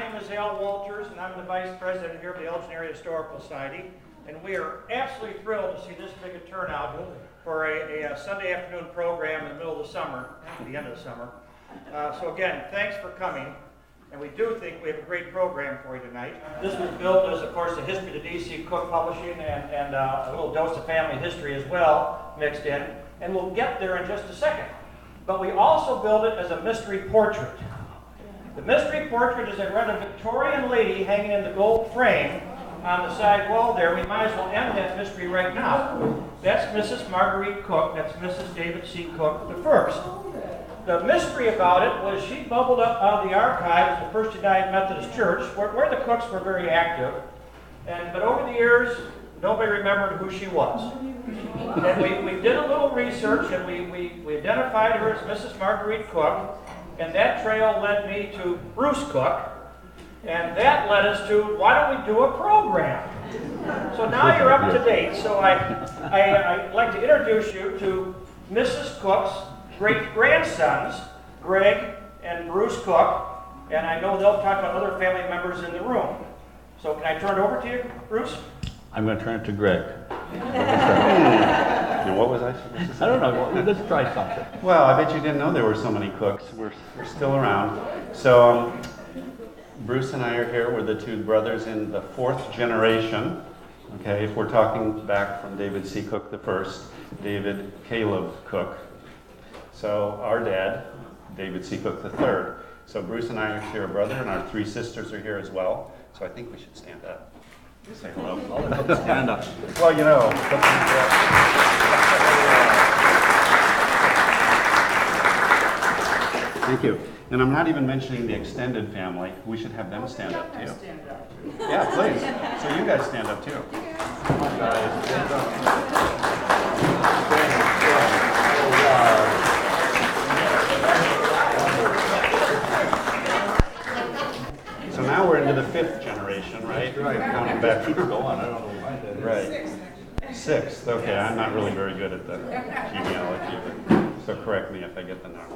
name is Al Walters, and I'm the Vice President here of the Elgin Area Historical Society. And we are absolutely thrilled to see this big a turnout for a Sunday afternoon program in the middle of the summer, at the end of the summer. So again, thanks for coming. And we do think we have a great program for you tonight. This was built as, of course, the history of the D.C. Cook Publishing and a little dose of family history as well mixed in. And we'll get there in just a second. But we also built it as a mystery portrait. The mystery portrait is a rather Victorian lady hanging in the gold frame on the side wall there. We might as well end that mystery right now. That's Mrs. Marguerite Cook. That's Mrs. David C. Cook the first. The mystery about it was she bubbled up out of the archives of the First United Methodist Church, where the Cooks were very active. But over the years, nobody remembered who she was. And we did a little research, and we identified her as Mrs. Marguerite Cook. And that trail led me to Bruce Cook, and that led us to, why don't we do a program? So now you're up to date. So I'd like to introduce you to Mrs. Cook's great-grandsons, Greg and Bruce Cook, and I know they'll talk about other family members in the room. So can I turn it over to you, Bruce? I'm going to turn it to Greg. And what was I supposed to say? I don't know. Let's try something. Well, I bet you didn't know there were so many cooks. We're still around. So Bruce and I are here. We're the two brothers in the fourth generation. Okay, if we're talking back from David C. Cook the first, David Caleb Cook. So our dad, David C. Cook the third. So Bruce and I are here, a brother, and our three sisters are here as well. So I think we should stand up. Say hello. Stand up. Well, you know. Thank you. And I'm not even mentioning the extended family. We should have them stand up too. Yeah, please. So you guys stand up too. Come on, guys. Stand up. So now we're into the fifth generation, right? Right. Counting back. Keep going. I don't know why that is. Right. Sixth. Okay, I'm not really very good at the genealogy, but so correct me if I get the number.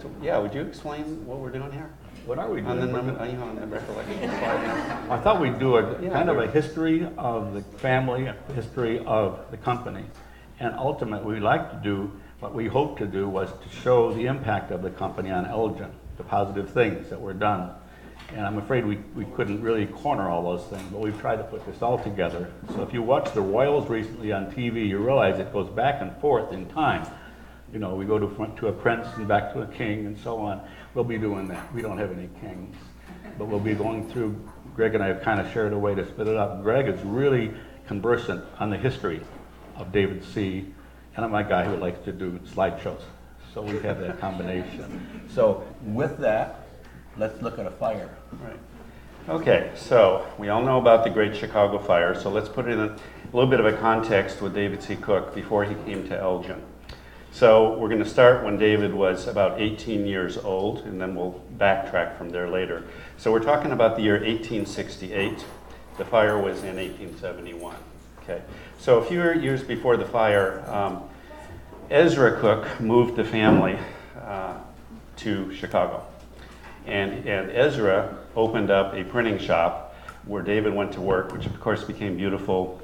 So yeah, would you explain what we're doing here? What are we On the doing? number, on the recollection slide. I thought we'd do a kind of a history of the family, a history of the company. And ultimately, we'd like to do, what we hoped to do was to show the impact of the company on Elgin, the positive things that were done. And I'm afraid we couldn't really corner all those things, but we've tried to put this all together. So if you watch the Royals recently on TV, you realize it goes back and forth in time. You know, we go to a prince and back to a king and so on. We'll be doing that. We don't have any kings. But we'll be going through, Greg and I have kind of shared a way to split it up. Greg is really conversant on the history of David C. And I'm a guy who likes to do slideshows. So we have that combination. So with that, let's look at a fire. Right. Okay, so we all know about the Great Chicago Fire, so let's put it in a little bit of a context with David C. Cook before he came to Elgin. So we're going to start when David was about 18 years old, and then we'll backtrack from there later. So we're talking about the year 1868. The fire was in 1871. Okay. So a few years before the fire, Ezra Cook moved the family to Chicago. And Ezra opened up a printing shop where David went to work, which of course became beautiful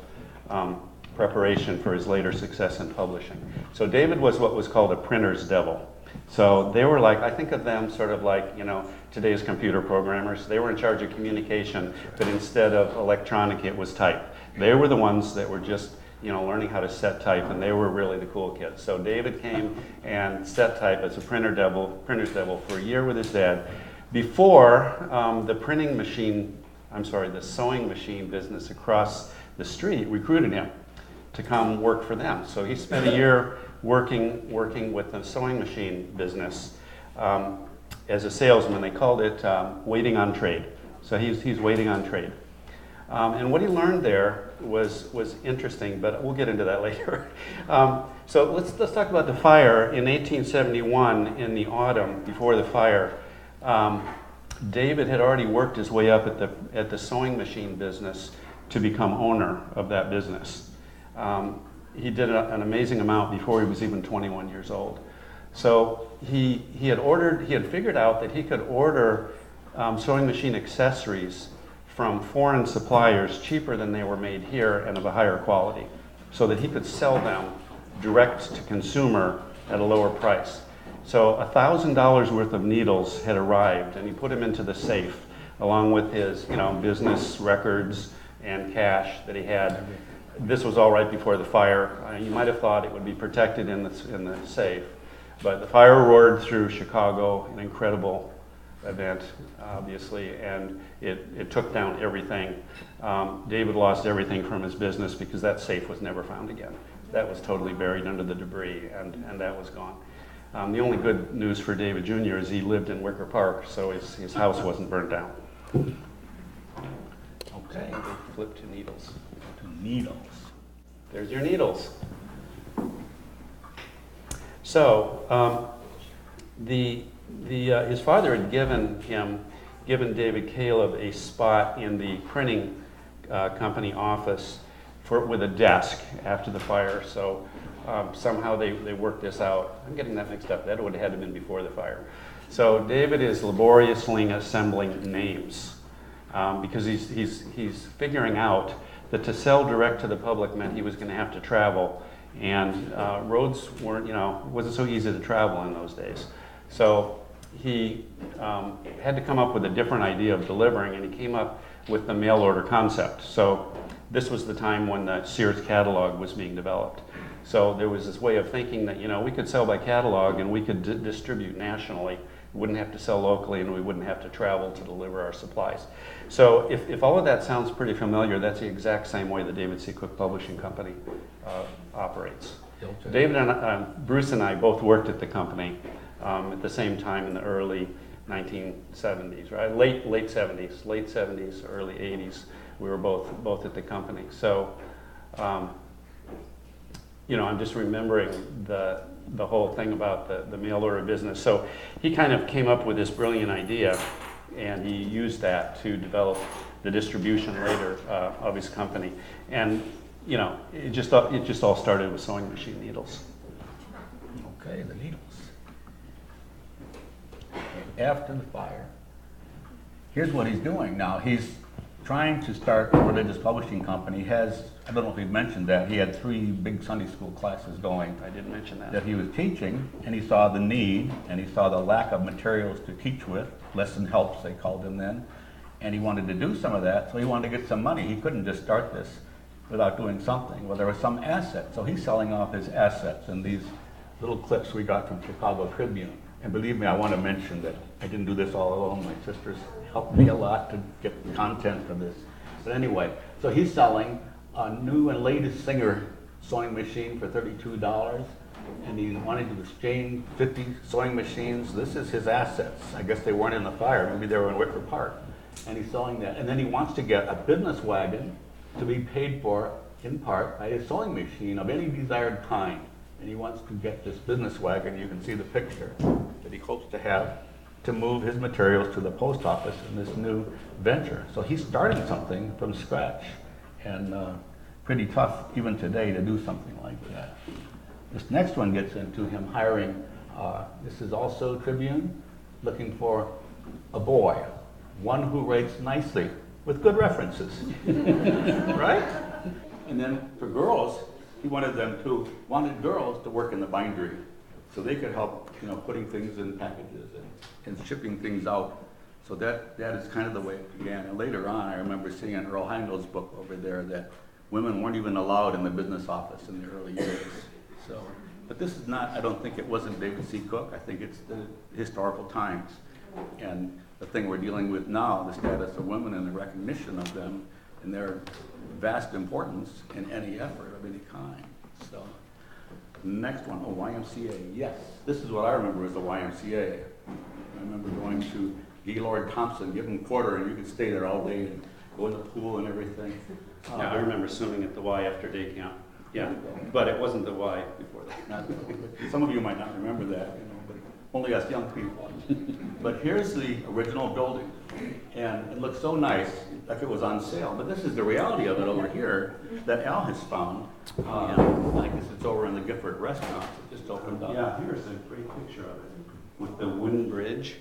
preparation for his later success in publishing. So David was what was called a printer's devil. So they were like, I think of them sort of like, you know, today's computer programmers. They were in charge of communication, but instead of electronic, it was type. They were the ones that were just, you know, learning how to set type, and they were really the cool kids. So David came and set type as a printer's devil for a year with his dad before the sewing machine business across the street recruited him to come work for them. So he spent a year working with the sewing machine business as a salesman. They called it waiting on trade. So he's waiting on trade. And what he learned there was interesting, but we'll get into that later. So let's talk about the fire. In 1871, in the autumn before the fire, David had already worked his way up at the sewing machine business to become owner of that business. He did an amazing amount before he was even 21 years old. So he had figured out that he could order sewing machine accessories from foreign suppliers cheaper than they were made here and of a higher quality, so that he could sell them direct to consumer at a lower price. So $1,000 worth of needles had arrived, and he put them into the safe along with his, business records and cash that he had. This was all right before the fire. You might have thought it would be protected in the safe, but the fire roared through Chicago, an incredible event, obviously, and it took down everything. David lost everything from his business because that safe was never found again. That was totally buried under the debris, and that was gone. The only good news for David Jr. is he lived in Wicker Park, so his house wasn't burned down. Okay. They flip to needles. To needles. There's your needles. So, his father had given David Caleb a spot in the printing company office with a desk after the fire. So somehow they worked this out. I'm getting that mixed up. That would have had to have been before the fire. So David is laboriously assembling names because he's figuring out that to sell direct to the public meant he was going to have to travel, and roads weren't, wasn't so easy to travel in those days. So he had to come up with a different idea of delivering, and he came up with the mail order concept. So this was the time when the Sears catalog was being developed. So there was this way of thinking that, we could sell by catalog and we could distribute nationally. We wouldn't have to sell locally, and we wouldn't have to travel to deliver our supplies. So if all of that sounds pretty familiar, that's the exact same way the David C. Cook Publishing Company operates. Okay. David and Bruce and I both worked at the company at the same time in the early 1970s, right? Late 70s, early 80s. We were both at the company. So, I'm just remembering the whole thing about the mail order business. So he kind of came up with this brilliant idea, and he used that to develop the distribution later of his company. And it just all started with sewing machine needles. Okay, the needles. After the fire, here's what he's doing now. He's trying to start a religious publishing company. I don't know if he mentioned that, he had 3 big Sunday school classes going. I didn't mention that. That he was teaching, and he saw the need, and he saw the lack of materials to teach with, lesson helps they called them then, and he wanted to do some of that, so he wanted to get some money. He couldn't just start this without doing something. Well, there was some asset, so he's selling off his assets, and these little clips we got from Chicago Tribune. And believe me, I want to mention that I didn't do this all alone. My sisters helped me a lot to get the content for this. But anyway, so he's selling a new and latest Singer sewing machine for $32, and he wanted to exchange 50 sewing machines. This is his assets. I guess they weren't in the fire. Maybe they were in Wicker Park. And he's selling that. And then he wants to get a business wagon to be paid for, in part, by a sewing machine of any desired kind. And he wants to get this business wagon, you can see the picture, that he hopes to have to move his materials to the post office in this new venture. So he's starting something from scratch, and pretty tough even today to do something like that. This next one gets into him hiring, this is also Tribune, looking for a boy, one who writes nicely with good references, right? And then for girls, he wanted girls to work in the bindery, so they could help, putting things in packages and shipping things out. So that is kind of the way it began. And later on, I remember seeing in Earl Heindel's book over there that women weren't even allowed in the business office in the early years. So, but this is not, I don't think it wasn't David C. Cook. I think it's the historical times. And the thing we're dealing with now, the status of women and the recognition of them and their vast importance in any effort of any kind. So, next one, YMCA. Yes, this is what I remember as the YMCA. I remember going to Gaylord Thompson, give him a quarter, and you could stay there all day and go in the pool and everything. Yeah, I remember swimming at the Y after day camp. Yeah, but it wasn't the Y before that. Some of you might not remember that, but only us young people. But here's the original building, and it looks so nice, like it was on sale. But this is the reality of it over here that Al has found. I guess it's over in the Gifford restaurant. It just opened up. Yeah, here's a great picture of it with the wooden bridge.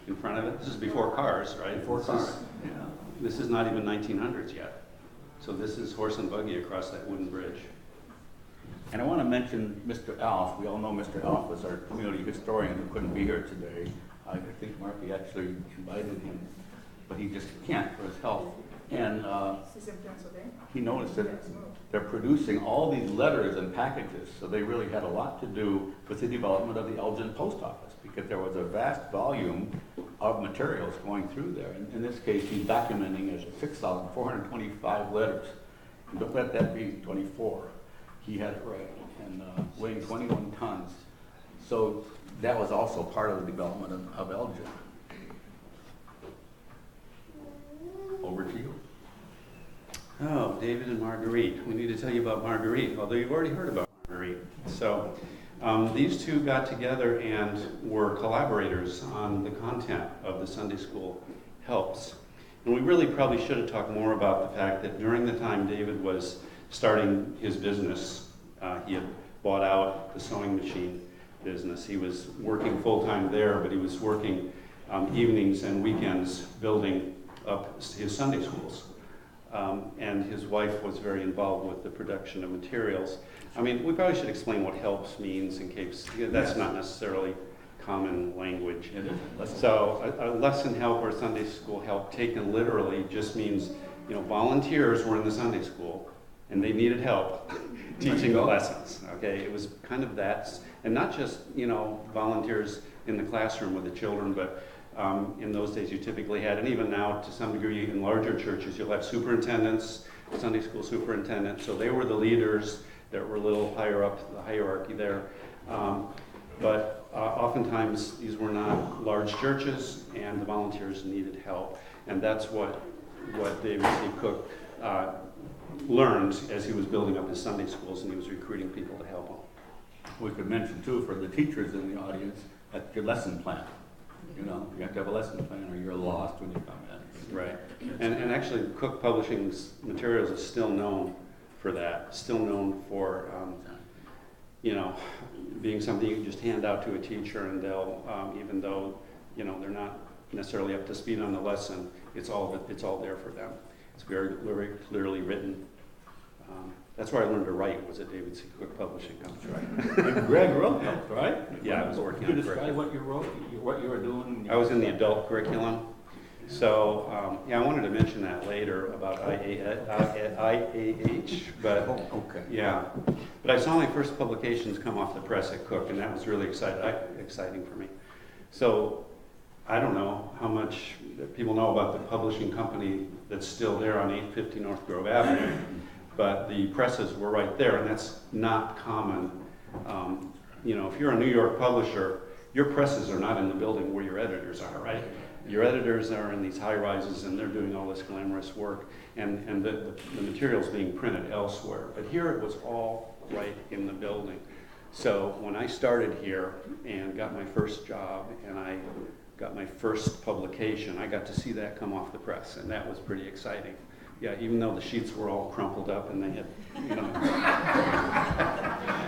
in front of it. This is before cars, right? Before cars. Yeah. This is not even 1900s yet. So this is horse and buggy across that wooden bridge. And I want to mention Mr. Alf. We all know Mr. Alf was our community historian who couldn't be here today. I think Marky actually invited him, but he just can't for his health. And This is in Pennsylvania. he noticed that they're producing all these letters and packages, so they really had a lot to do with the development of the Elgin post office, because there was a vast volume of materials going through there. In this case, he's documenting as 6,425 letters. And don't let that be 24. He had it right, and weighing 21 tons. So that was also part of the development of Elgin. Over to you. Oh, David and Marguerite. We need to tell you about Marguerite, although you've already heard about Marguerite. So these two got together and were collaborators on the content of the Sunday school helps. And we really probably should have talked more about the fact that during the time David was starting his business, he had bought out the sewing machine business. He was working full-time there, but he was working evenings and weekends building up his Sunday schools. And his wife was very involved with the production of materials. I mean, we probably should explain what helps means in case, that's not necessarily common language. So a lesson help or Sunday school help taken literally just means, you know, volunteers were in the Sunday school and they needed help teaching the lessons, okay? It was kind of that, and not just, you know, volunteers in the classroom with the children, but in those days you typically had, and even now to some degree in larger churches, you'll have superintendents, Sunday school superintendents, so they were the leaders that were a little higher up the hierarchy there. But oftentimes these were not large churches and the volunteers needed help. And that's what David C. Cook learned as he was building up his Sunday schools and he was recruiting people to help him. We could mention too, for the teachers in the audience, that your lesson plan. You know, you have to have a lesson plan or you're lost when you come in. Right. And actually Cook Publishing's materials is still known for that, still known for, you know, being something you can just hand out to a teacher and they'll, even though, you know, they're not necessarily up to speed on the lesson, it's all there for them. It's very, very clearly written. That's where I learned to write, was at David C. Cook Publishing Company. Right. And Greg wrote those, right? Yeah, I was working on on it. Could you describe what you wrote, what you were doing? I was in the adult curriculum. So, yeah, I wanted to mention that later about I.A.H, but okay. Yeah. But I saw my first publications come off the press at Cook, and that was really exciting for me. So, I don't know how much people know about the publishing company that's still there on 850 North Grove Avenue, but the presses were right there, and that's not common. You know, if you're a New York publisher, your presses are not in the building where your editors are, right? Your editors are in these high rises and they're doing all this glamorous work and the material's being printed elsewhere. But here it was all right in the building. So when I started here and got my first job and I got my first publication, I got to see that come off the press and that was pretty exciting. Yeah, even though the sheets were all crumpled up and they had, you know.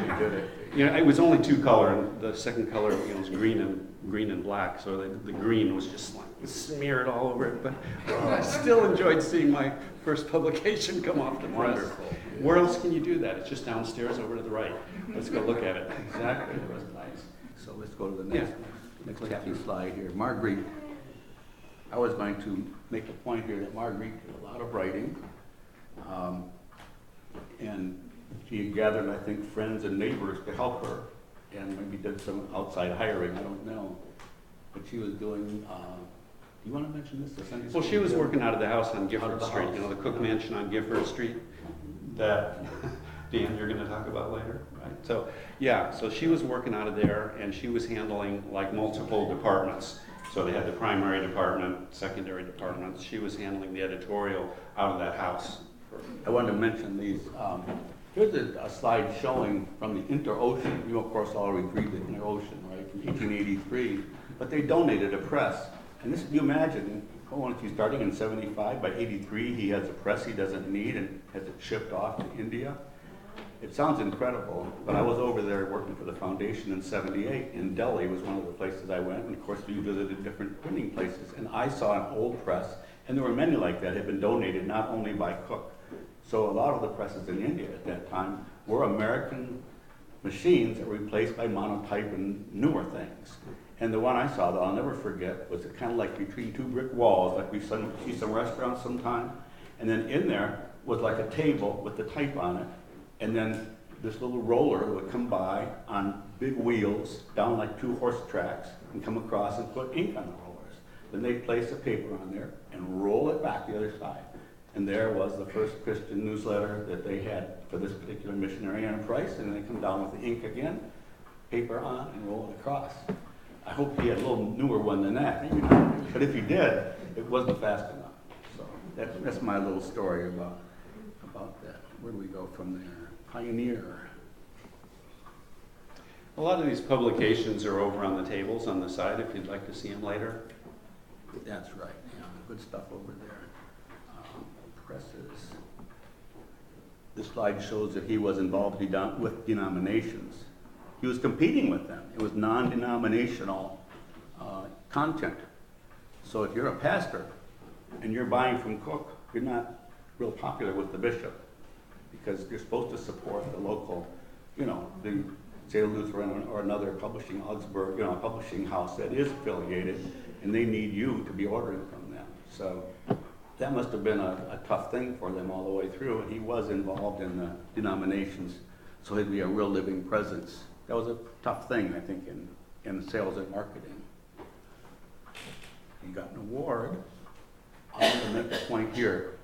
You did it. You know, it was only two color, and the second color, you know, was green and black. So the green was just like smeared all over it. But I still enjoyed seeing my first publication come off the press. Wonderful. Where else can you do that? It's just downstairs over to the right. Let's go look at it. Exactly. It was nice. So let's go to the next happy slide here. Marguerite. I was going to make a point here that Marguerite did a lot of writing, and she gathered, I think, friends and neighbors to help her, and maybe did some outside hiring, I don't know. But she was doing, do you want to mention this? Well, she was working out of the house on Gifford Street, you know, the Cook Mansion on Gifford Street that, Dan, you're going to talk about later, right? So, yeah, so she was working out of there, and she was handling, like, multiple departments. So they had the primary department, secondary departments. She was handling the editorial out of that house. I wanted to mention these. Here's a slide showing from the Inter-Ocean. You, of course, always read the Inter-Ocean, right, from 1883. But they donated a press. And this, you imagine, once he's starting in 75, by 83, he has a press he doesn't need and has it shipped off to India. it sounds incredible, but I was over there working for the foundation in '78, and Delhi was one of the places I went, and of course we visited different printing places, and I saw an old press, and there were many like that had been donated not only by Cook. So a lot of the presses in India at that time were American machines that were replaced by monotype and newer things. And the one I saw that I'll never forget was kind of like between two brick walls, like we see some restaurants sometime, and then in there was like a table with the type on it, and then this little roller would come by on big wheels down like 2 horse tracks and come across and put ink on the rollers. Then they'd place the paper on there and roll it back the other side. And there was the first Christian newsletter that they had for this particular missionary enterprise, and they come down with the ink again, paper on, and roll it across. I hope he had a little newer one than that, maybe not. But if he did, it wasn't fast enough. So that's my little story about that. Where do we go from there? Pioneer. A lot of these publications are over on the tables on the side if you'd like to see them later. That's right. Yeah, good stuff over there. Presses. This slide shows that he was involved with denominations. He was competing with them. It was non-denominational content. So if you're a pastor and you're buying from Cook, you're not real popular with the bishop because you're supposed to support the local, the say Lutheran or another publishing Augsburg, publishing house that is affiliated, and they need you to be ordering from them. So that must have been a tough thing for them all the way through, and he was involved in the denominations, so he'd be a real living presence. That was a tough thing, I think, in sales and marketing. He got an award. I'm going to make a point here.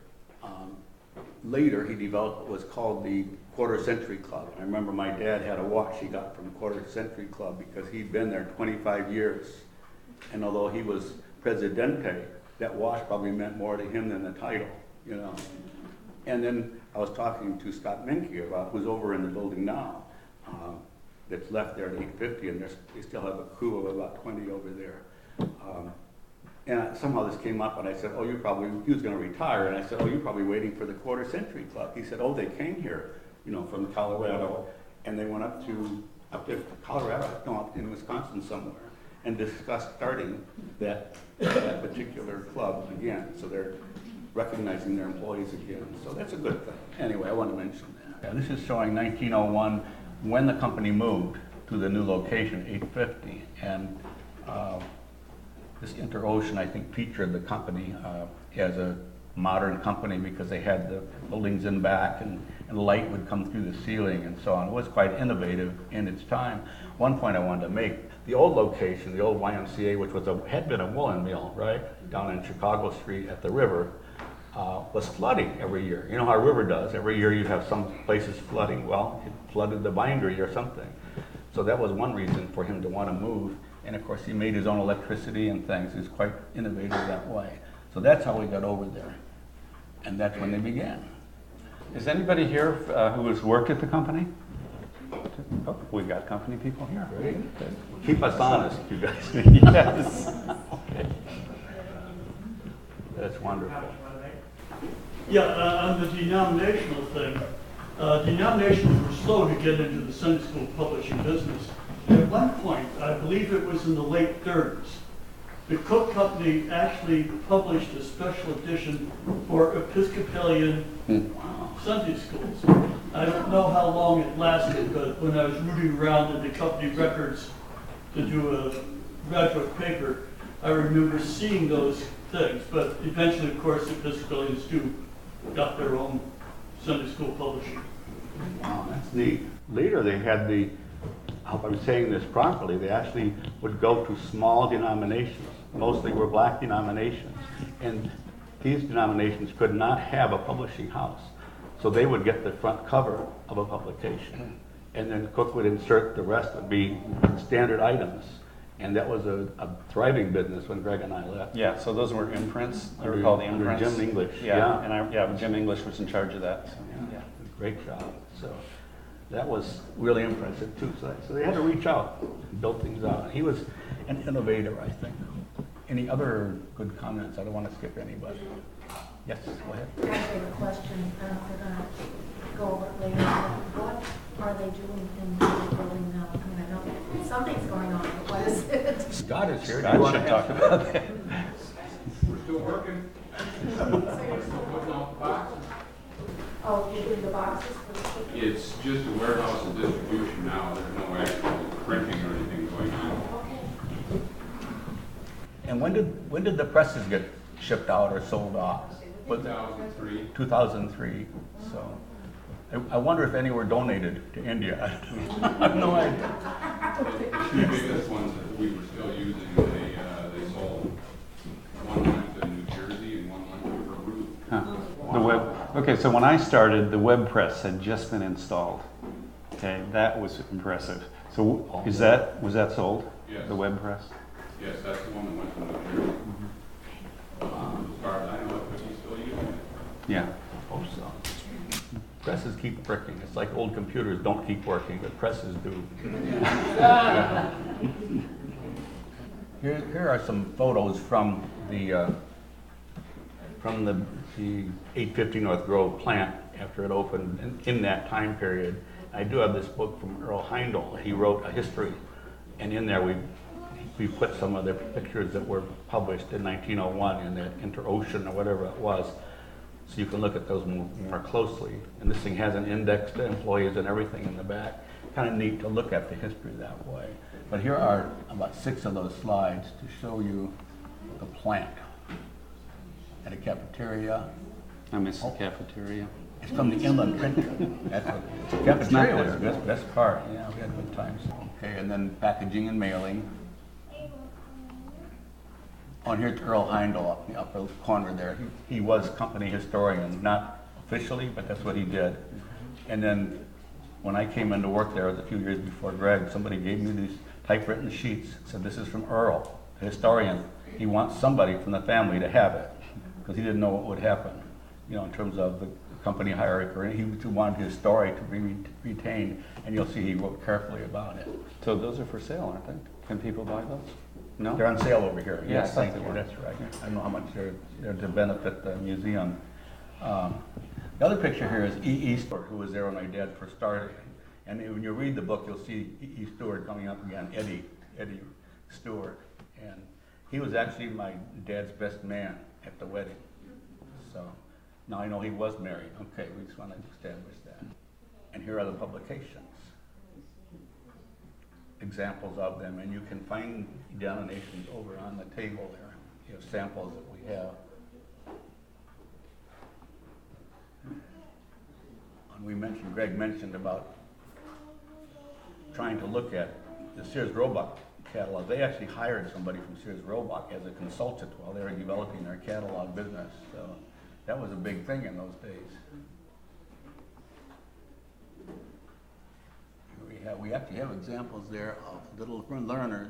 Later, he developed what was called the Quarter Century Club. I remember my dad had a watch he got from the Quarter Century Club because he'd been there 25 years. And although he was Presidente, that watch probably meant more to him than the title, And then I was talking to Scott Menke about who's over in the building now, that's left there at 850, and they still have a crew of about 20 over there. And somehow this came up, and I said, he was going to retire, and I said, you're probably waiting for the Quarter Century Club. He said, they came here, from Colorado, and they went up to Colorado, up in Wisconsin somewhere, and discussed starting that particular club again. So they're recognizing their employees again. So that's a good thing. Anyway, I want to mention that. Yeah, this is showing 1901 when the company moved to the new location, 850, and this Inter-Ocean, I think, featured the company as a modern company because they had the buildings in back and light would come through the ceiling and so on. It was quite innovative in its time. One point I wanted to make, the old location, the old YMCA, which had been a woolen mill, right, down in Chicago Street at the river, was flooding every year. You know how a river does. Every year you have some places flooding. Well, it flooded the bindery or something. So that was one reason for him to want to move. And of course, he made his own electricity and things. He was quite innovative that way. So that's how we got over there. And that's when they began. Is anybody here who has worked at the company? Oh, we've got company people here. Great. Keep us honest, you guys. Yes. Okay. That's wonderful. Yeah, on the denominational thing, denominations were slow to get into the Sunday school publishing business. And at one point, I believe it was in the late 30s, the Cook Company actually published a special edition for Episcopalian Sunday schools. I don't know how long it lasted, but when I was rooting around in the company records to do a graduate paper, I remember seeing those things. But eventually, of course, Episcopalians too got their own Sunday school publishing. Wow, that's neat. Later, they had I hope I'm saying this properly, they actually would go to small denominations. Mostly were black denominations. And these denominations could not have a publishing house. So they would get the front cover of a publication. And then Cook would insert the rest would be standard items. And that was a thriving business when Greg and I left. Yeah, so those were imprints. They were called the imprints. Jim English. Yeah, and Jim English was in charge of that. So, yeah. Great job. So that was really impressive too. So they had to reach out and build things out. He was an innovator, I think. Any other good comments? I don't want to skip anybody. Yes, go ahead. I have a question. We're going to go over it later. What Scott is here. Scott should talk about that. We're still working. Still putting out boxes. Oh, you're doing the boxes for the shipping? It's just a warehouse and distribution now. There's no actual printing or anything going on. Okay. And when did the presses get shipped out or sold off? 2003. 2003. So I wonder if any were donated to India. I have no idea. The two biggest ones that we were still using, they sold. One went to New Jersey and one went to Peru. Huh. The web. Okay, so when I started, the web press had just been installed. Okay, that was impressive. So was that sold? Yes. The web press. Yes, that's the one that went to New Jersey. As far as I know, he's still using it. Yeah. Hope so. Presses keep working. It's like old computers don't keep working, but presses do. Here are some photos from the 850 North Grove plant after it opened in that time period. I do have this book from Earl Heindel. He wrote a history, and in there we put some of the pictures that were published in 1901 in that Inter-Ocean or whatever it was, so you can look at those more closely. And this thing has an index to employees and everything in the back. Kind of neat to look at the history that way. But here are about 6 of those slides to show you the plant. And a cafeteria. I miss the cafeteria. It's from the inland print. That's what, the cafeteria was the best part. Yeah, we had good times. Okay, and then packaging and mailing. On here's Earl Heindel up in the upper corner there. He was company historian, not officially, but that's what he did. And then when I came into work there, it was a few years before Greg, somebody gave me these typewritten sheets, said this is from Earl, the historian. He wants somebody from the family to have it, because he didn't know what would happen, in terms of the company hierarchy. He wanted his story to be retained, and you'll see he wrote carefully about it. So those are for sale, aren't they? Can people buy those? No? They're on sale over here. Yes, Thank they you. were. That's right. I don't know how much they're to benefit the museum. The other picture here is E.E. Stewart, who was there when my dad first started. And when you read the book, you'll see E.E. Stewart coming up again, Eddie Stewart. And he was actually my dad's best man at the wedding. So now I know he was married. Okay, we just want to establish that. And here are the publications. Examples of them, and you can find denominations over on the table there, samples that we have. And Greg mentioned about trying to look at the Sears Roebuck catalog. They actually hired somebody from Sears Roebuck as a consultant while they were developing their catalog business. So that was a big thing in those days. We actually have examples there of little learners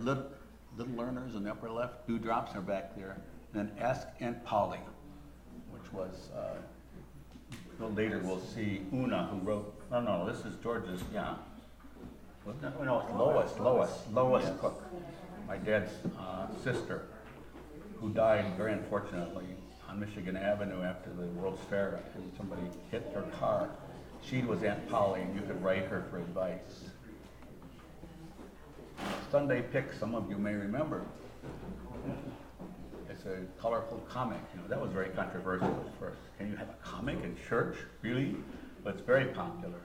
in the upper left. Dewdrops are back there. And then Ask Aunt Polly, which was, a little later we'll see Una, who wrote, no, this is George's, yeah. No, it's Lois Cook, my dad's sister, who died very unfortunately on Michigan Avenue after the World's Fair, and somebody hit her car. She was Aunt Polly, and you could write her for advice. Sunday Pick, some of you may remember. It's a colorful comic. That was very controversial at first. Can you have a comic in church? Really? But it's very popular.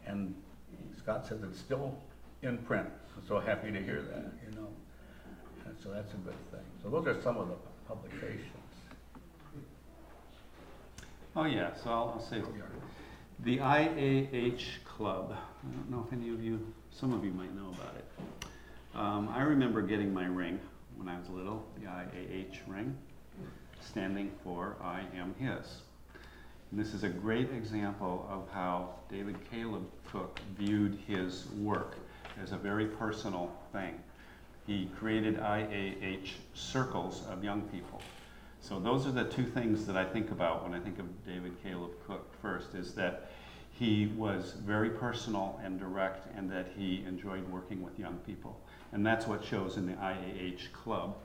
And Scott says it's still in print. I'm so happy to hear that, And so that's a good thing. So those are some of the publications. Oh yeah, so I'll say the I.A.H. Club. I don't know if any of you, some of you might know about it. I remember getting my ring when I was little, the I.A.H. ring, standing for I am his. And this is a great example of how David Caleb Cook viewed his work as a very personal thing. He created I.A.H. circles of young people. So those are the two things that I think about when I think of David Caleb Cook first, is that he was very personal and direct, and that he enjoyed working with young people. And that's what shows in the I.A.H. Club.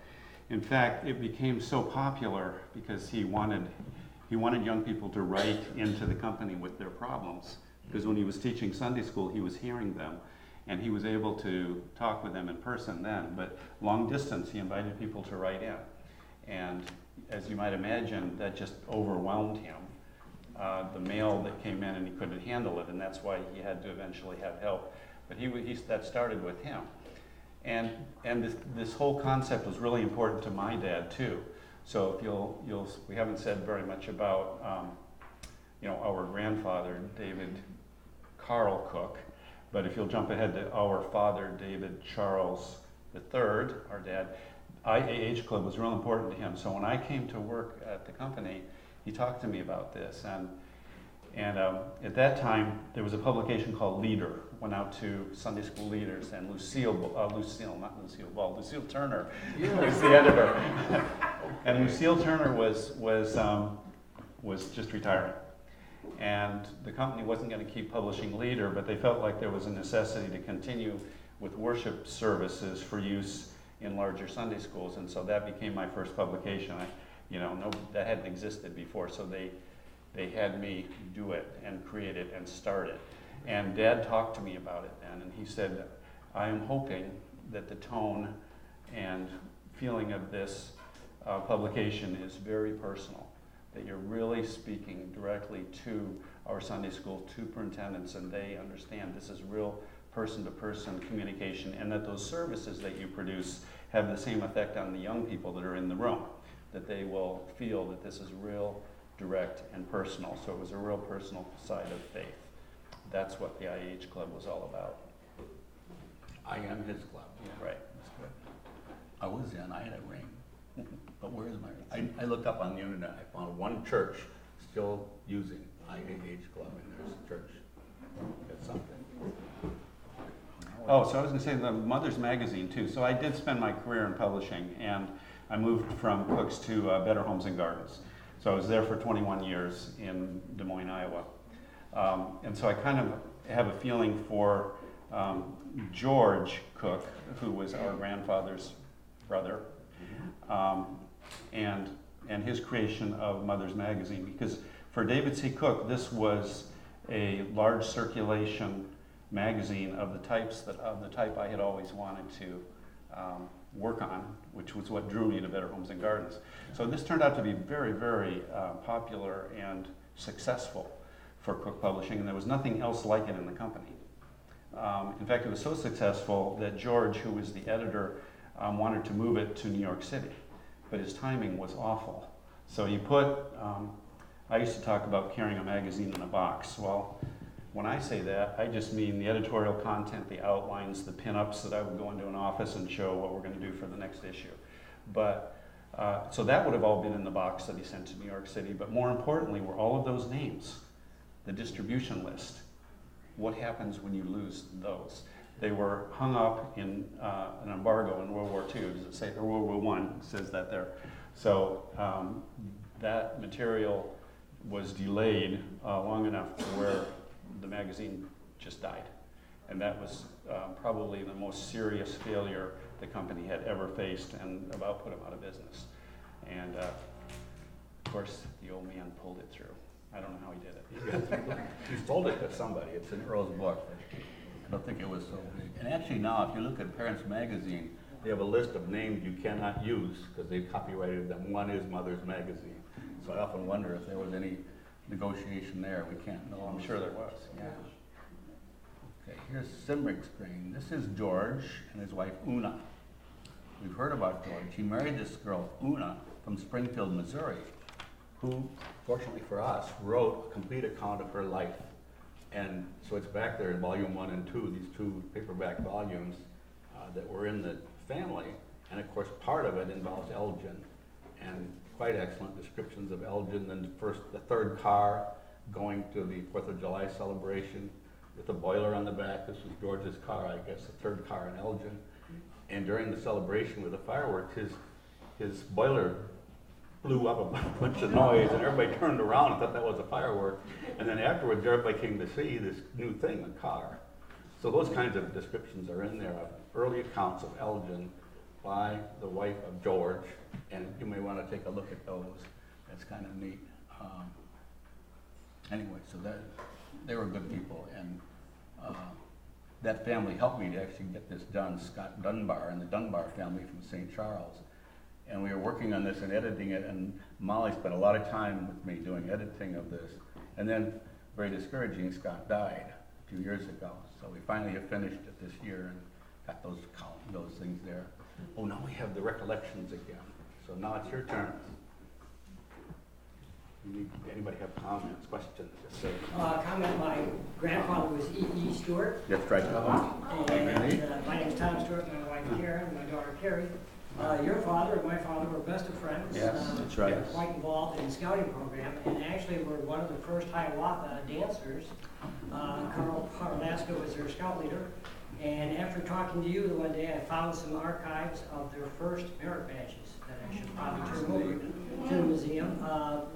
In fact, it became so popular because he wanted young people to write into the company with their problems. Because when he was teaching Sunday school, he was hearing them. And he was able to talk with them in person then, but long distance, he invited people to write in. And as you might imagine, that just overwhelmed him. The mail that came in, and he couldn't handle it, and that's why he had to eventually have help. But that started with him. And this whole concept was really important to my dad too. So if we haven't said very much about our grandfather, David Carl Cook, but if you'll jump ahead to our father, David Charles III, our dad, I.A.H Club was real important to him. So when I came to work at the company, he talked to me about this. And at that time, there was a publication called Leader, went out to Sunday school leaders, and Lucille Turner was the editor. And Lucille Turner was just retiring. And the company wasn't going to keep publishing Leader, but they felt like there was a necessity to continue with worship services for use in larger Sunday schools. And so that became my first publication. That hadn't existed before, so they had me do it and create it and start it. And Dad talked to me about it then, and he said, I am hoping that the tone and feeling of this publication is very personal, that you're really speaking directly to our Sunday school superintendents, and they understand this is real person-to-person communication, and that those services that you produce have the same effect on the young people that are in the room, that they will feel that this is real, direct, and personal. So it was a real personal side of faith. That's what the I.A.H Club was all about. I am his club. Yeah. Right. That's good. I was in, I had a ring. But where is my ring? I looked up on the internet, I found one church still using I.A.H Club, and there's a church. That's something. Oh, so I was going to say the Mother's Magazine too. So I did spend my career in publishing, and I moved from Cooks to Better Homes and Gardens. So I was there for 21 years in Des Moines, Iowa. And so I kind of have a feeling for George Cook, who was our grandfather's brother, and his creation of Mother's Magazine. Because for David C. Cook, this was a large circulation magazine of the type I had always wanted to work on, which was what drew me to Better Homes and Gardens. So this turned out to be very, very popular and successful for Cook Publishing, and there was nothing else like it in the company. In fact, it was so successful that George, who was the editor, wanted to move it to New York City, but his timing was awful. So he I used to talk about carrying a magazine in a box. Well, when I say that, I just mean the editorial content, the outlines, the pinups that I would go into an office and show what we're going to do for the next issue. But so that would have all been in the box that he sent to New York City. But more importantly were all of those names, the distribution list. What happens when you lose those? They were hung up in an embargo in World War II. Does it say, or World War I? It says that there. So that material was delayed long enough to where the magazine just died. And that was probably the most serious failure the company had ever faced, and about put them out of business. And of course, the old man pulled it through. I don't know how he did it. He sold it to somebody. It's in Earl's book. I don't think it was so big. And actually now, if you look at Parents Magazine, they have a list of names you cannot use because they've copyrighted them. One is Mother's Magazine. So I often wonder if there was any negotiation there. We can't know. I'm sure there was. Yeah. Okay, here's Cymric Strain. This is George and his wife Una. We've heard about George. He married this girl, Una, from Springfield, Missouri, who, fortunately for us, wrote a complete account of her life. And so it's back there in volume 1 and 2, these two paperback volumes that were in the family. And of course, part of it involves Elgin, and quite excellent descriptions of Elgin. Then the third car going to the 4th of July celebration with a boiler on the back. This was George's car, I guess, the third car in Elgin. And during the celebration with the fireworks, his boiler blew up a bunch of noise, and everybody turned around and thought that was a firework. And then afterwards, everybody came to see this new thing, the car. So those kinds of descriptions are in there of early accounts of Elgin by the wife of George, and you may want to take a look at those. That's kind of neat. Anyway, so that they were good people, and that family helped me to actually get this done, Scott Dunbar and the Dunbar family from St. Charles. And we were working on this and editing it, and Molly spent a lot of time with me doing editing of this. And then, very discouraging, Scott died a few years ago. So we finally have finished it this year and got those things there. Oh, now we have the recollections again. So now it's your turn. Anybody have comments, questions? Just say. Comment, my grandfather was E.E. Stewart. That's right. And my name is Tom Stewart, my wife Karen, and my daughter Carrie. Your father and my father were best of friends. Yes, that's right. They were quite involved in the scouting program, and actually were one of the first Hiawatha dancers. Carl Paralaska was their scout leader. And after talking to you the one day, I found some archives of their first merit badges that I should probably turn over to the museum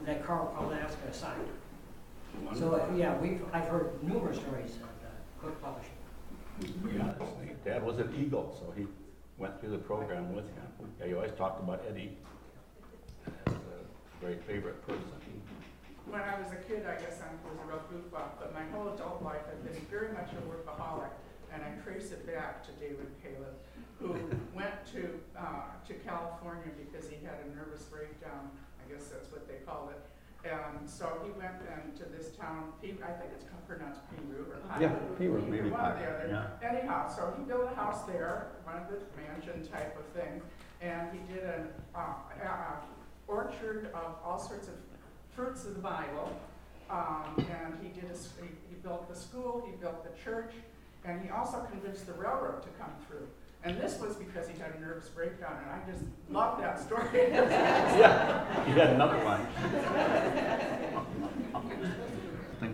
that Carl Paralaska signed. So yeah, I've heard numerous stories of Cook Publishing. Yeah, his dad was an Eagle, so he went through the program with him. Yeah, you always talked about Eddie as a very favorite person. When I was a kid, I guess I was a real goofball, but my whole adult life I've been very much a workaholic, and I trace it back to David Caleb, who went to California because he had a nervous breakdown. I guess that's what they called it. And so he went then to this town, I think it's pronounced Peru or Yeah, Peru, maybe. one or the other. Yeah. Anyhow, so he built a house there, one of the mansion type of thing, and he did an orchard of all sorts of fruits of the Bible, and he built the school, he built the church, and he also convinced the railroad to come through. And this was because he had a nervous breakdown, and I just love that story. Yeah, he had another one.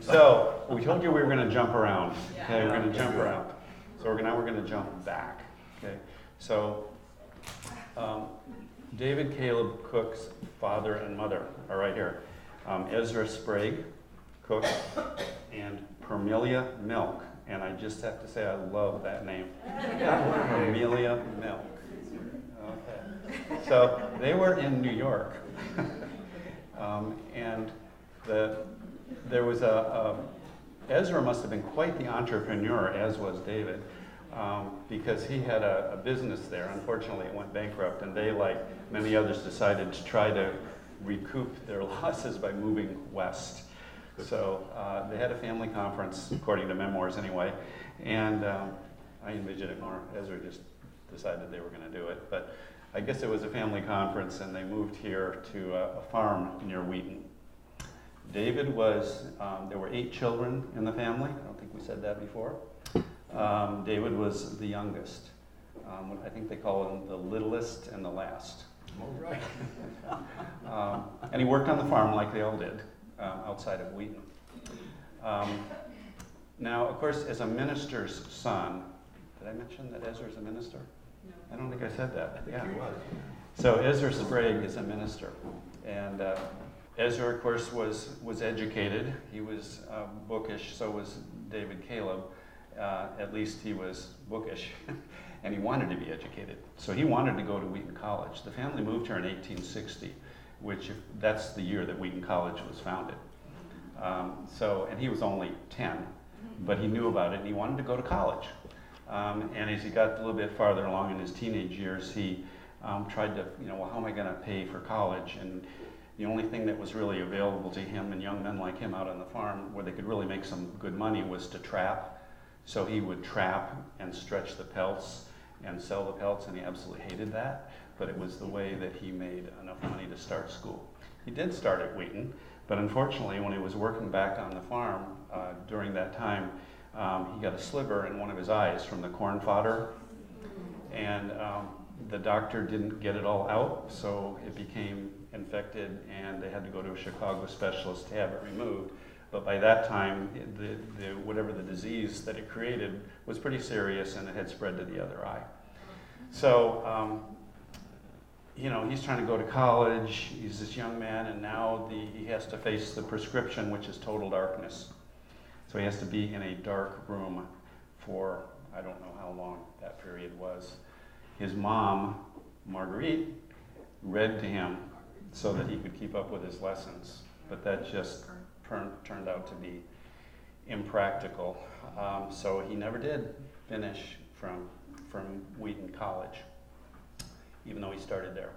So, we told you we were going to jump around. Okay, we're going to jump around. So now we're going to jump back. Okay, so David Caleb Cook's father and mother are right here. Ezra Sprague Cook and Permelia Milk. And I just have to say I love that name. Permelia Milk. Okay. So they were in New York. And there was Ezra must have been quite the entrepreneur, as was David, because he had a business there. Unfortunately, it went bankrupt, and they, like many others, decided to try to recoup their losses by moving west. So they had a family conference, according to memoirs anyway, and I envisioned it more. Ezra just decided they were going to do it, but I guess it was a family conference, and they moved here to a farm near Wheaton. David was, there were 8 children in the family. I don't think we said that before. David was the youngest. I think they call him the littlest and the last. All right. And he worked on the farm like they all did, outside of Wheaton. Now, of course, as a minister's son, did I mention that Ezra's a minister? No. I don't think I said that. I think he was. So Ezra Sprague is a minister. And Ezra, of course, was educated. He was bookish, so was David Caleb. At least he was bookish, and he wanted to be educated. So he wanted to go to Wheaton College. The family moved here in 1860, that's the year that Wheaton College was founded. And he was only 10, but he knew about it, and he wanted to go to college. And as he got a little bit farther along in his teenage years, he tried to, well, how am I going to pay for college? And the only thing that was really available to him and young men like him out on the farm where they could really make some good money was to trap. So he would trap and stretch the pelts and sell the pelts, and he absolutely hated that. But it was the way that he made enough money to start school. He did start at Wheaton, but unfortunately when he was working back on the farm during that time, he got a sliver in one of his eyes from the corn fodder. And the doctor didn't get it all out, so it became infected, and they had to go to a Chicago specialist to have it removed. But by that time, whatever the disease that it created was pretty serious, and it had spread to the other eye. So, he's trying to go to college. He's this young man, and now he has to face the prescription, which is total darkness. So he has to be in a dark room for, I don't know how long that period was. His mom, Marguerite, read to him so that he could keep up with his lessons. But that just turned out to be impractical. So he never did finish from Wheaton College, even though he started there.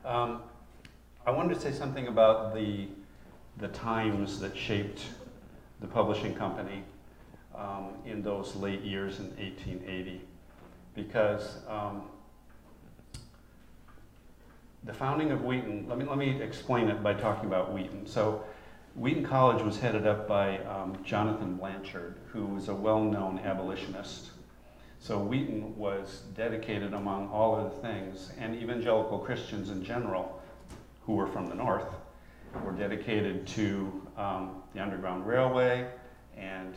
I wanted to say something about the times that shaped the publishing company in those late years in 1880, because the founding of Wheaton, let me explain it by talking about Wheaton. So Wheaton College was headed up by Jonathan Blanchard, who was a well-known abolitionist. So Wheaton was dedicated, among all other things, and evangelical Christians in general, who were from the North, were dedicated to the Underground Railway and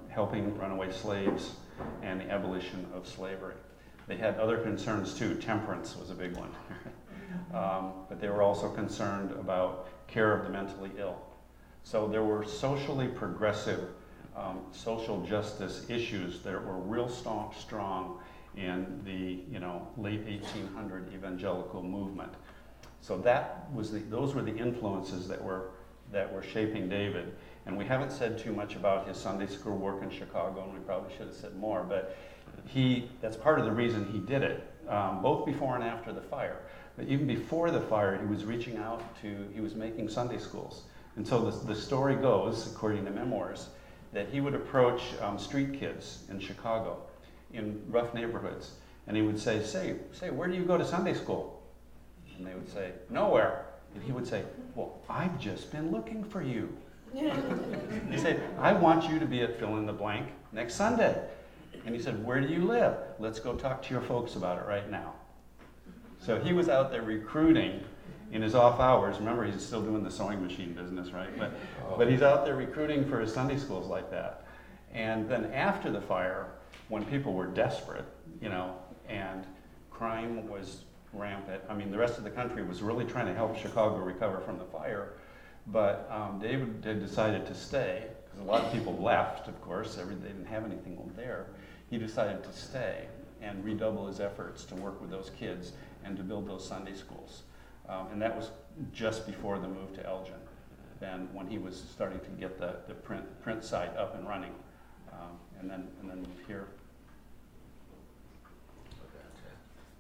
helping runaway slaves and the abolition of slavery. They had other concerns too. Temperance was a big one. But they were also concerned about care of the mentally ill. So there were socially progressive social justice issues that were real strong in the late 1800 evangelical movement. So those were the influences that were shaping David. And we haven't said too much about his Sunday school work in Chicago, and we probably should have said more, but that's part of the reason he did it, both before and after the fire. But even before the fire, he was reaching out he was making Sunday schools. And so the story goes, according to memoirs, that he would approach street kids in Chicago, in rough neighborhoods, and he would say, where do you go to Sunday school? And they would say, nowhere. And he would say, well, I've just been looking for you. He said, I want you to be at fill in the blank next Sunday. And he said, where do you live? Let's go talk to your folks about it right now. So he was out there recruiting in his off hours. Remember, he's still doing the sewing machine business, right? But he's out there recruiting for his Sunday schools like that. And then after the fire, when people were desperate, and crime was rampant. I mean, the rest of the country was really trying to help Chicago recover from the fire. But David had decided to stay, because a lot of people left, of course. They didn't have anything there. He decided to stay and redouble his efforts to work with those kids and to build those Sunday schools. And that was just before the move to Elgin, then when he was starting to get the print site up and running, and then moved here.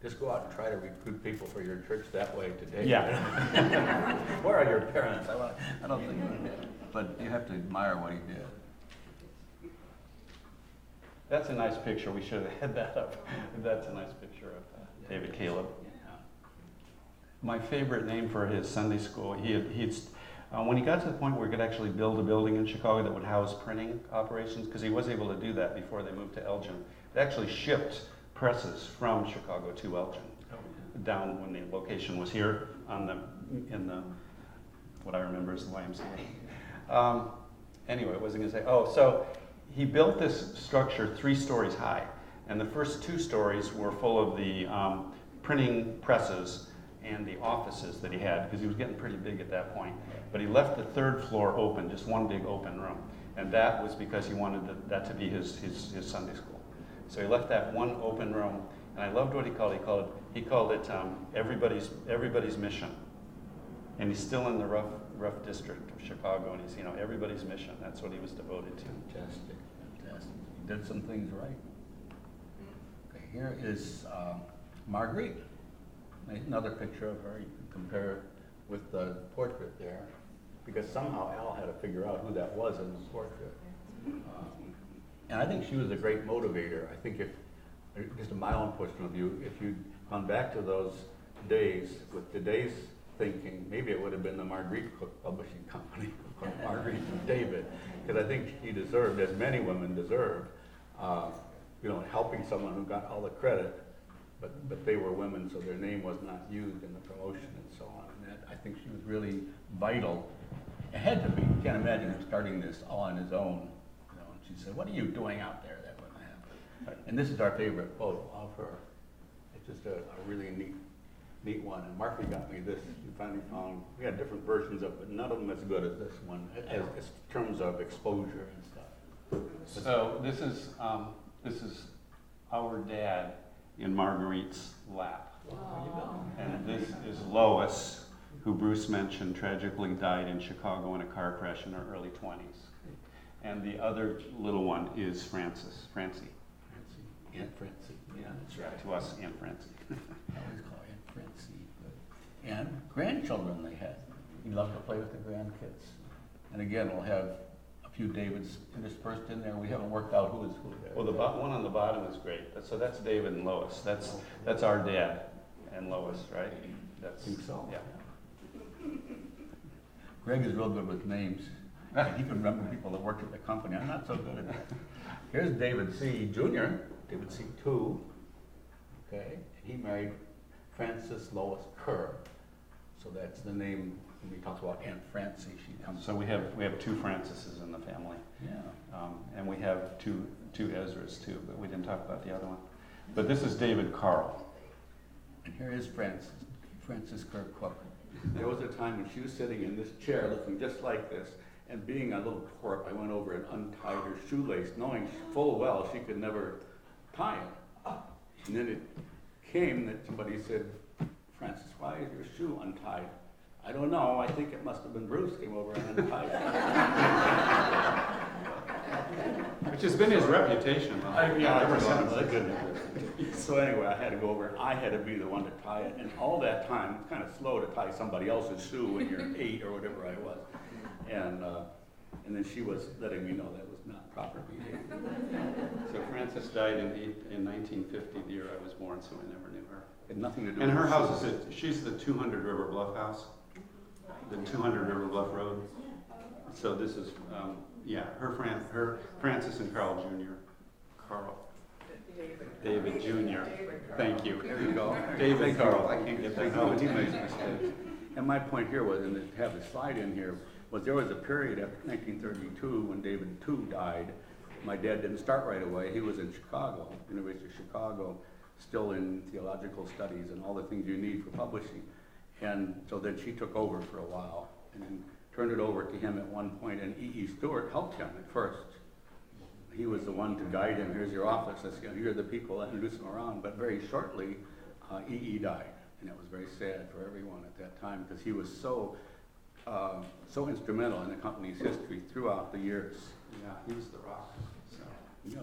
Just go out and try to recruit people for your church that way today. Yeah. Where are your parents? I don't think you did. But you have to admire what he did. That's a nice picture. We should have had that up. That's a nice picture of David Caleb. My favorite name for his Sunday school, when he got to the point where he could actually build a building in Chicago that would house printing operations, because he was able to do that before they moved to Elgin. They actually shipped presses from Chicago to Elgin, down when the location was here in the what I remember is the YMCA. Anyway, what was I going to say? So he built this structure 3 stories high, and the first 2 stories were full of the printing presses and the offices that he had, because he was getting pretty big at that point. But he left the 3rd floor open, just one big open room, and that was because he wanted that to be his Sunday school. So he left that one open room, and I loved what he called it. He called it everybody's mission, and he's still in the rough district of Chicago, and he's everybody's mission. That's what he was devoted to. Fantastic. He did some things right. Okay, here is Marguerite. Another picture of her. You can compare with the portrait there, because somehow Al had to figure out who that was in the portrait. And I think she was a great motivator. I think just my own personal view, if you'd gone back to those days with today's thinking, maybe it would have been the Marguerite Cook Publishing Company, or Marguerite and David, because I think she deserved, as many women deserved, helping someone who got all the credit, but they were women, so their name was not used in the promotion and so on. And that, I think she was really vital. It had to be. You can't imagine him starting this all on his own. She said, what are you doing out there? That wouldn't happen. And this is our favorite photo of her. It's just a really neat one. And Marky got me this. We finally found, we had different versions of it, but none of them as good as this one, as terms of exposure and stuff. So this is our dad in Marguerite's lap. Wow. And this is Lois, who Bruce mentioned tragically died in Chicago in a car crash in her early 20s. And the other little one is Francie. Aunt Francie, yeah, that's right. To us, Aunt Francie. I always call her Aunt Francie. But, and grandchildren they had. He loved to play with the grandkids. And again, we'll have a few Davids interspersed in there. We haven't worked out who is who there. Well, the one on the bottom is great. So that's David and Lois. That's our dad and Lois, right? I think so. Yeah. Greg is real good with names. He can remember people that worked at the company. I'm not so good at that. Here's David C. Jr., David C. 2. Okay, he married Frances Lois Kerr. So that's the name when we talk about Aunt Francie. She comes. So we have 2 Francises in the family. Yeah. And we have two Ezras too, but we didn't talk about the other one. But this is David Carl. And here is Frances Kerr Cook. There was a time when she was sitting in this chair looking just like this, and being a little twerp, I went over and untied her shoelace, knowing full well she could never tie it. And then it came that somebody said, Frances, why is your shoe untied? I don't know, I think it must have been Bruce came over and untied it. Which has been his reputation. Ever since. So anyway, I had to go over, I had to be the one to tie it, and all that time, it's kind of slow to tie somebody else's shoe when you're 8 or whatever I was. And then she was letting me know that was not proper behavior. So Frances died in 1950, the year I was born, so I never knew her. Had nothing to do And with her house she's the 200 River Bluff house, the 200 River Bluff Road. So this is, her Francis and Carl Jr. David Jr. Thank you. There you go. David Carl, I can't get that No, out. he makes mistakes. And my point here was, and to have the slide in here, was there was a period after 1932 when David II died. My dad didn't start right away. He was in Chicago, University of Chicago, still in theological studies and all the things you need for publishing. And so then she took over for a while and then turned it over to him at one point, and E.E. Stewart helped him at first. He was the one to guide him. Here's your office. Here are the people that introduce him around. But very shortly, E.E. died. And it was very sad for everyone at that time because he was so instrumental in the company's history throughout the years. Yeah, he was the rock. So. Yeah.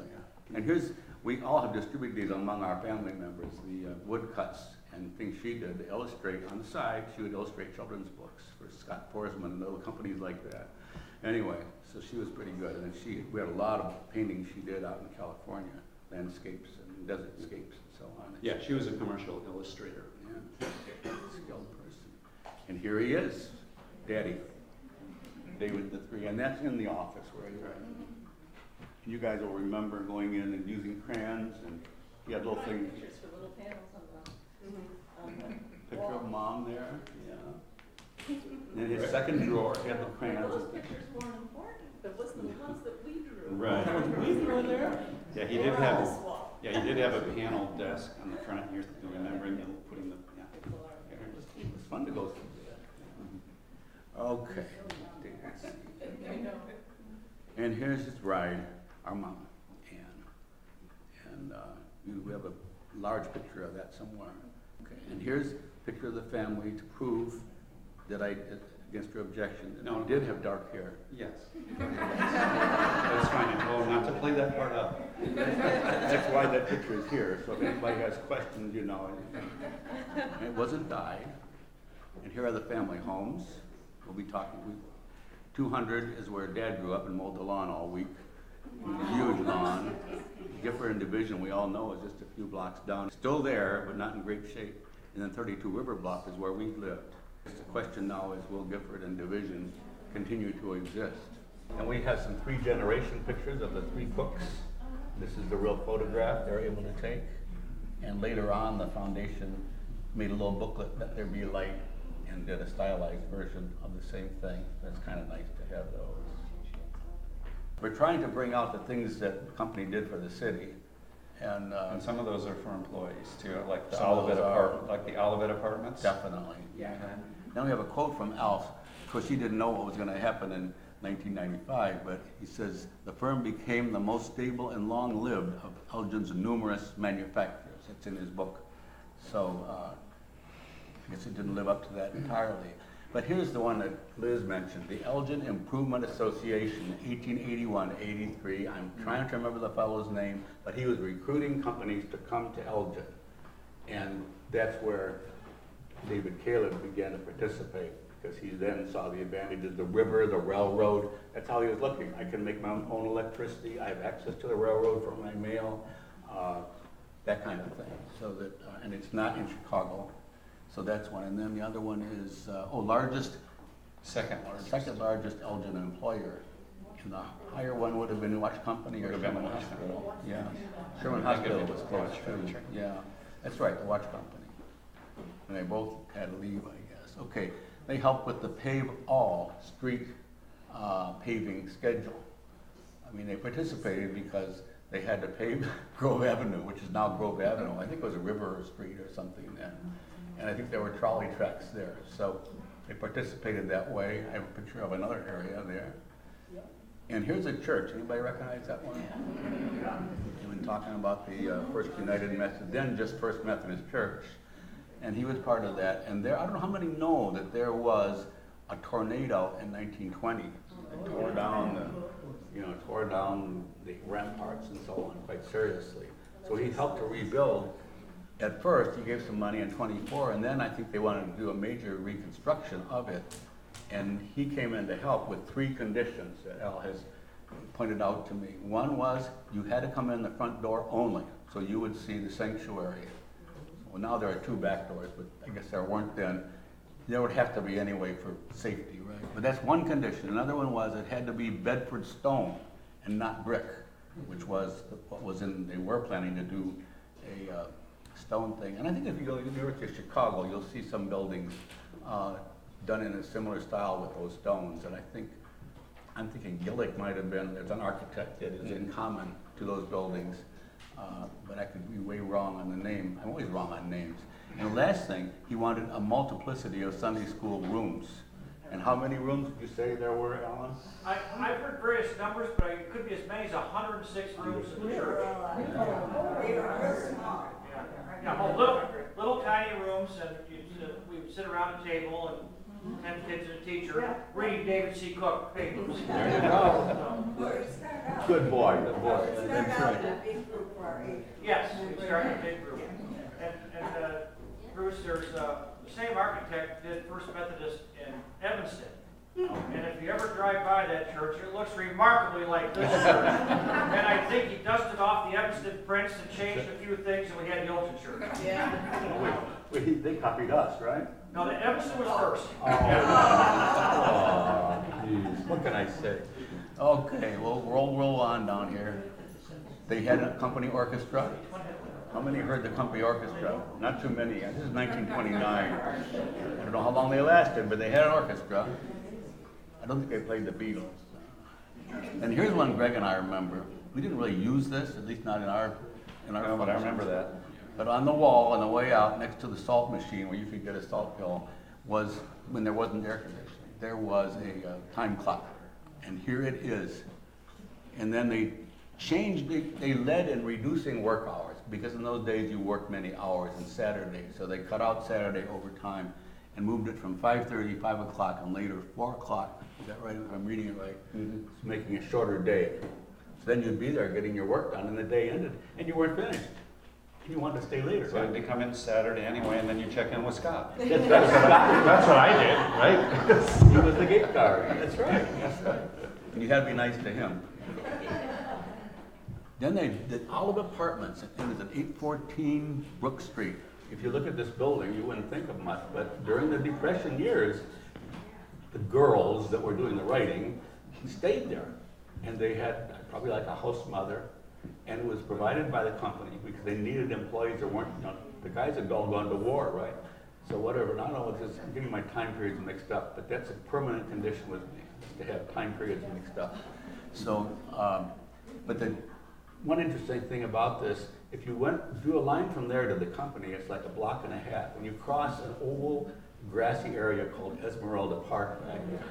And we all have distributed these among our family members, the woodcuts and things she did to illustrate on the side. She would illustrate children's books for Scott Forsman and little companies like that. Anyway, so she was pretty good. And then we had a lot of paintings she did out in California, landscapes and desertscapes and so on. Yeah, she was a commercial illustrator. Yeah, skilled person. And here he is, Daddy, David III, and that's in the office where he's right. You guys will remember going in and using crayons, and he had little things. Pictures for little panels on the Picture of Mom there, yeah. And in his second drawer, he had the crayons. Those pictures weren't important, it was the ones that we drew. Right. We drew there. Yeah, he did have. Yeah, he did have a panel desk on the front. You're remembering putting the. Yeah. It was fun to go through that. Okay. And here's his bride, our mom, Anne. And we have a large picture of that somewhere. Okay. And here's a picture of the family to prove that against your objection, that I did have dark hair. Yes. That's fine. Oh, not to play that part up. That's why that picture is here. So if anybody has questions, you know. It wasn't dyed. And here are the family homes. We'll be talking. 200 is where Dad grew up and mowed the lawn all week. Huge lawn. Gifford and Division, we all know, is just a few blocks down. Still there, but not in great shape. And then 32 River Bluff is where we've lived. The question now is, will Gifford and Division continue to exist? And we have some 3-generation pictures of the 3 cooks. This is the real photograph they're able to take. And later on, the foundation made a little booklet, Let There Be Light, and did a stylized version of the same thing. That's kind of nice to have those. We're trying to bring out the things that the company did for the city. And some of those are for employees too, like the Some of Olivet those Olivet apartments. definitely. Yeah. Then we have a quote from Alf. Of course, he didn't know what was going to happen in 1995, but he says, the firm became the most stable and long-lived of Elgin's numerous manufacturers. It's in his book. So I guess it didn't live up to that entirely. But here's the one that Liz mentioned, the Elgin Improvement Association, 1881-83. I'm trying to remember the fellow's name, but he was recruiting companies to come to Elgin. And that's where David Caleb began to participate, because he then saw the advantages, the river, the railroad. That's how he was looking. I can make my own electricity. I have access to the railroad for my mail, that kind of thing. So that, and it's not in Chicago. So that's one. And then the other one is, second largest Elgin employer. And the higher one would have been Watch Company or Sherman Hospital. Yeah, Sherman Hospital was close too. Yeah, that's right, the Watch Company. And they both had leave, I guess. Okay, they helped with the Pave All street paving schedule. I mean, they participated because they had to pave Grove Avenue, which is now Grove Avenue. I think it was a river or street or something then. And I think there were trolley tracks there. So they participated that way. I have a picture of another area there. And here's a church. Anybody recognize that one? We've been talking about the First United Methodist, then just First Methodist Church. And he was part of that. And there, I don't know how many know that there was a tornado in 1920 that tore down the ramparts and so on quite seriously. So he helped to rebuild. At first, he gave some money in 24, and then I think they wanted to do a major reconstruction of it. And he came in to help with 3 conditions that Al has pointed out to me. One was you had to come in the front door only, so you would see the sanctuary. Well, now there are 2 back doors, but I guess there weren't then. There would have to be anyway for safety, right? But that's one condition. Another one was it had to be Bedford stone and not brick, which was what was in, they were planning to do a stone thing. And I think if you go to the University of Chicago, you'll see some buildings done in a similar style with those stones. And I'm thinking Gillick might have been, there's an architect that is in common to those buildings, but I could be way wrong on the name. I'm always wrong on names. And the last thing, he wanted a multiplicity of Sunday school rooms. And how many rooms did you say there were, Alan? I've heard various numbers, but it could be as many as 106 rooms in the church. Yeah, little tiny rooms, and we would sit around a table and 10 kids and a teacher reading David C. Cook papers. There you go. Good boy, good boy. That's right. Yes, we started a big group. And Bruce, there's the same architect did First Methodist in Evanston. And if you ever drive by that church, it looks remarkably like this church. And I think he dusted off the Evanston prints and changed a few things, and we had the Elgin church. Yeah. They copied us, right? No, the Evanston was first. Oh, geez. What can I say? Okay, well, we'll roll on down here. They had a company orchestra. How many heard the company orchestra? Not too many. This is 1929. I don't know how long they lasted, but they had an orchestra. I don't think they played the Beatles. And here's one Greg and I remember. We didn't really use this, at least not in our No, but I remember that. But on the wall, on the way out, next to the salt machine, where you could get a salt pill, was, when there wasn't air conditioning, there was a time clock. And here it is. And then they changed, they led in reducing work hours, because in those days you worked many hours on Saturday. So they cut out Saturday overtime and moved it from 5:30, 5 o'clock, and later 4 o'clock. Is that right, if I'm reading it right? Mm-hmm. It's making a shorter day. So then you'd be there getting your work done, and the day ended, and you weren't finished. You wanted to stay later, So right? they come in Saturday anyway, and then you check in with Scott. That's what I did, right? He was the gate guard. That's right. That's right. And you had to be nice to him. Then they did Olive Apartments, and it was at 814 Brook Street. If you look at this building, you wouldn't think of much, but during the Depression years, the girls that were doing the writing stayed there. And they had probably like a house mother, and it was provided by the company because they needed employees that weren't, the guys had all gone to war, right? So whatever, and I don't know, I'm getting my time periods mixed up, but that's a permanent condition with me, is to have time periods mixed up. So, but the one interesting thing about this, if you drew a line from there to the company, it's like a block and a half. When you cross an oval grassy area called Esmeralda Park back there.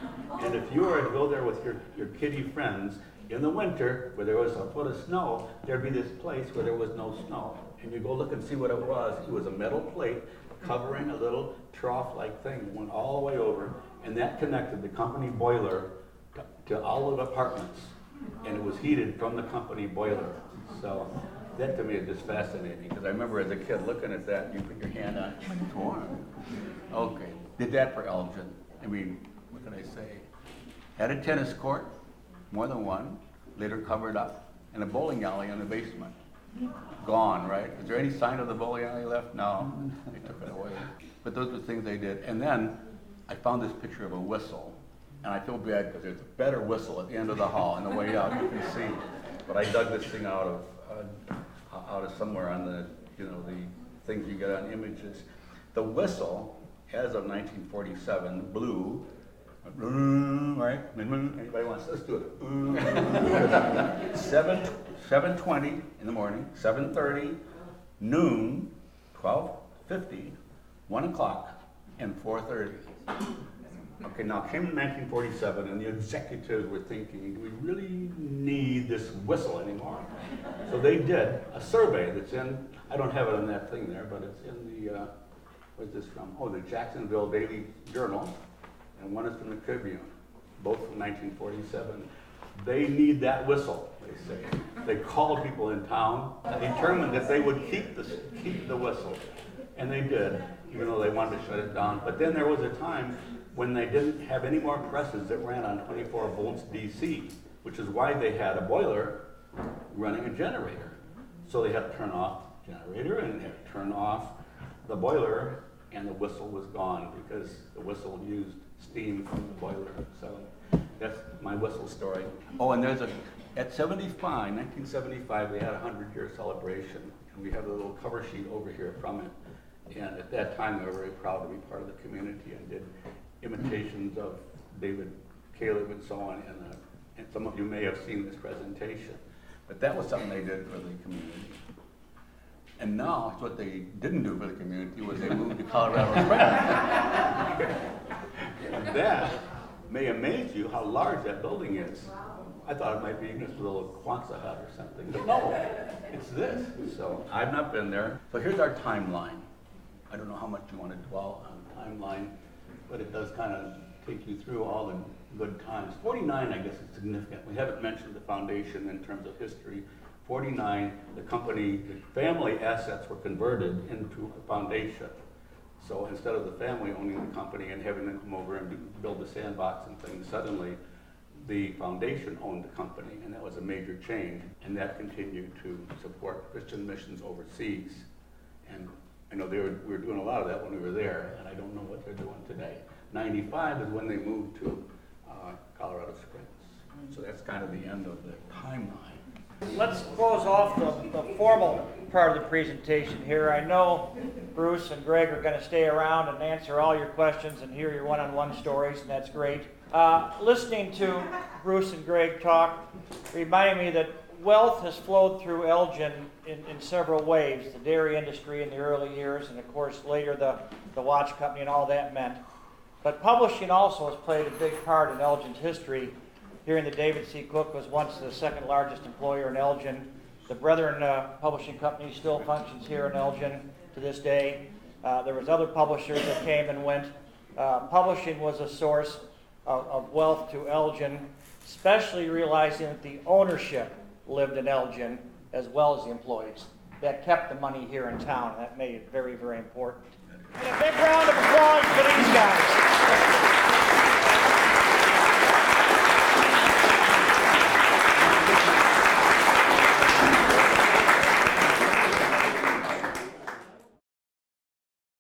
And if you were to go there with your kiddie friends, in the winter, where there was a foot of snow, there'd be this place where there was no snow. And you go look and see what it was. It was a metal plate covering a little trough-like thing that went all the way over, And that connected the company boiler to all of the apartments. And it was heated from the company boiler. So that to me is just fascinating, because I remember as a kid looking at that, you put your hand on it, it's warm. Okay, did that for Elgin. I mean, what can I say? Had a tennis court, more than one, later covered up, and a bowling alley in the basement. Gone, right? Is there any sign of the bowling alley left? No, they took it away. But those were things they did. And then I found this picture of a whistle, and I feel bad because there's a better whistle at the end of the hall, and the way out you can see. But I dug this thing out of somewhere on the, you know, the things you get on images. The whistle, as of 1947, blew, right? Anybody wants? Let's do it. 7:20 in the morning, 7:30, noon, 12:50, 1 o'clock, and 4:30. Okay, now came in 1947, and the executives were thinking, do we really need this whistle anymore? So they did a survey that's in, I don't have it on that thing there, but it's in the, where's this from? Oh, the Jacksonville Daily Journal, and one is from the Tribune, both from 1947. They need that whistle, they say. They called people in town and determined that they would keep the whistle. And they did, even though they wanted to shut it down. But then there was a time when they didn't have any more presses that ran on 24 volts DC, which is why they had a boiler running a generator. So they had to turn off the generator and they had to turn off the boiler, and the whistle was gone because the whistle used steam from the boiler. So that's my whistle story. Oh, and there's at 1975, they had a 100-year celebration, and we have a little cover sheet over here from it. And at that time, they were very proud to be part of the community and did imitations of David, Caleb, and so on. And some of you may have seen this presentation. But that was something they did for the community. And now, what they didn't do for the community was they moved to Colorado Springs. And that may amaze you how large that building is. I thought it might be just a little Kwanzaa hut or something. But no, it's this. So I've not been there. So here's our timeline. I don't know how much you want to dwell on the timeline, but it does kind of take you through all the good times. 49, I guess, is significant. We haven't mentioned the foundation in terms of history. 49, the family assets were converted into a foundation. So instead of the family owning the company and having them come over and build the sandbox and things, suddenly the foundation owned the company, and that was a major change. And that continued to support Christian missions overseas. And I know we were doing a lot of that when we were there, and I don't know what they're doing today. 95 is when they moved to Colorado Springs. So that's kind of the end of the timeline. Let's close off the formal part of the presentation here. I know Bruce and Greg are going to stay around and answer all your questions and hear your one-on-one stories, and that's great. Listening to Bruce and Greg talk reminded me that wealth has flowed through Elgin in several ways. The dairy industry in the early years, and of course later the watch company and all that meant. But publishing also has played a big part in Elgin's history. Here in the David C. Cook was once the second largest employer in Elgin. The Brethren Publishing Company still functions here in Elgin to this day. There was other publishers that came and went. Publishing was a source of wealth to Elgin, especially realizing that the ownership lived in Elgin as well as the employees. That kept the money here in town. That made it very, very important. And a big round of applause for these guys.